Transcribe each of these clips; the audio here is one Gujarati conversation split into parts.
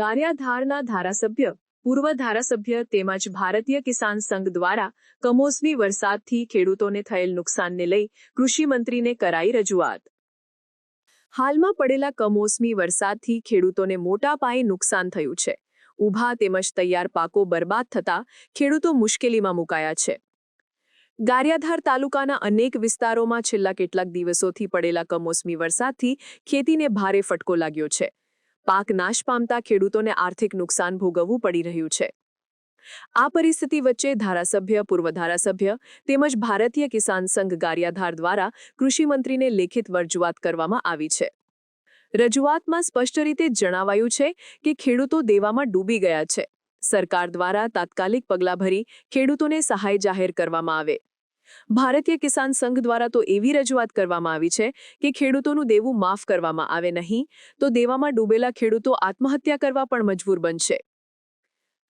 ગારિયાધારના ધારાસભ્ય, પૂર્વ ધારાસભ્ય તેમજ ભારતીય કિસાન સંઘ દ્વારા કમોસમી વરસાદથી ખેડૂતોને થયેલ નુકસાનને લઈ કૃષિમંત્રીને કરાઈ રજૂઆત। હાલમાં પડેલા કમોસમી વરસાદથી ખેડૂતોને મોટા પાયે નુકસાન થયું છે। ઊભા તેમજ તૈયાર પાકો બરબાદ થતા ખેડૂતો મુશ્કેલીમાં મુકાયા છે। ગારિયાધાર તાલુકાના અનેક વિસ્તારોમાં છેલ્લા કેટલાક દિવસોથી પડેલા કમોસમી વરસાદથી ખેતીને ભારે ફટકો લાગ્યો છે। પાક નાશ પામતા ખેડૂતોને આર્થિક નુકસાન ભોગવવું પડી રહ્યું છે। આ પરિસ્થિતિ વચ્ચે ધારાસભ્ય, પૂર્વ ધારાસભ્ય તેમજ ભારતીય કિસાન સંઘ ગારિયાધાર દ્વારા કૃષિમંત્રીને લેખિત રજૂઆત કરવામાં આવી છે। રજૂઆતમાં સ્પષ્ટ રીતે જણાવાયું છે કે ખેડૂતો દેવામાં ડૂબી ગયા છે। સરકાર દ્વારા તાત્કાલિક પગલાં ભરી ખેડૂતોને સહાય જાહેર કરવામાં આવે। ભારતીય કિસાન સંઘ દ્વારા તો એવી રજૂઆત કરવામાં આવી છે કે ખેડૂતોનું દેવું માફ કરવામાં આવે નહીં તો દેવામાં ડૂબેલા ખેડૂતો આત્મહત્યા કરવા પણ મજબૂર બનશે।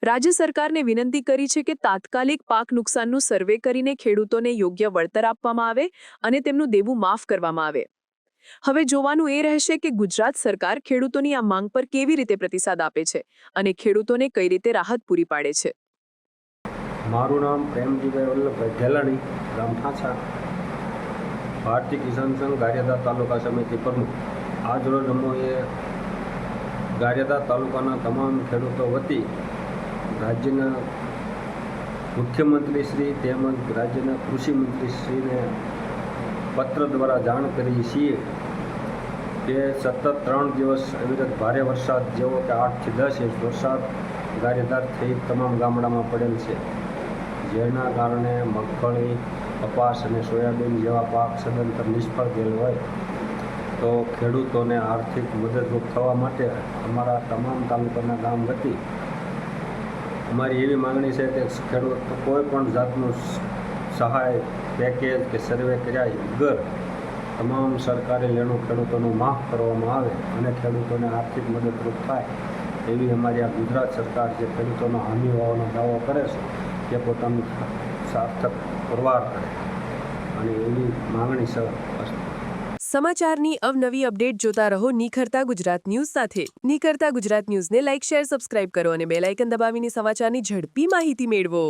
રાજ્ય સરકારને વિનંતી કરી છે કે તાત્કાલિક પાક નુકસાનનું સર્વે કરીને ખેડૂતોને યોગ્ય વળતર આપવામાં આવે અને તેમનું દેવું માફ કરવામાં આવે। હવે જોવાનું એ રહેશે કે ગુજરાત સરકાર ખેડૂતોની આ માંગ પર કેવી રીતે પ્રતિસાદ આપે છે અને ખેડૂતોને કઈ રીતે રાહત પૂરી પાડે છે। મારું નામ પ્રેમજીભાઈ વલ્લભભાઈ ઘેલાણી, ગામ ઠાંચા, ભારતીય કિસાન સંઘ ગારિયાધાર તાલુકા સમિતિ પ્રમુખ। આજ રોજ અમોએ ગારિયાધાર તાલુકાના તમામ ખેડૂતો વતી રાજ્યના મુખ્યમંત્રીશ્રી તેમજ રાજ્યના કૃષિમંત્રીશ્રીને પત્ર દ્વારા જાણ કરી છીએ કે સતત 3 દિવસ અવિરત ભારે વરસાદ જેવો કે 8 થી 10 ઇંચ વરસાદ ગારિયાધાર સહિત તમામ ગામડામાં પડેલ છે, જેના કારણે મગફળી, કપાસ અને સોયાબીન જેવા પાક સદંતર નિષ્ફળ ગયેલ હોય તો ખેડૂતોને આર્થિક મદદરૂપ થવા માટે અમારા તમામ તાલુકાના ગામ વતી અમારી એવી માંગણી છે કે ખેડૂત કોઈ પણ જાતનું સહાય પેકેજ કે સર્વે કર્યા વગર તમામ સરકારી લેણું ખેડૂતોનું માફ કરવામાં આવે અને ખેડૂતોને આર્થિક મદદરૂપ થાય એવી અમારી આ ગુજરાત સરકાર જે ખેડૂતોનો હામી હોવાનો દાવો કરે છે તે પોતાનું સાર્થક પુરવાર કરે અને એવી માંગણી છે। સમાચારની અવનવી અપડેટ જોતા રહો નિખરતા ગુજરાત ન્યૂઝ સાથે। નિખરતા ગુજરાત ન્યૂઝને લાઇક, શેર, સબસ્ક્રાઇબ કરો અને બેલ આઇકન દબાવીને સમાચારની ઝડપી માહિતી મેળવો।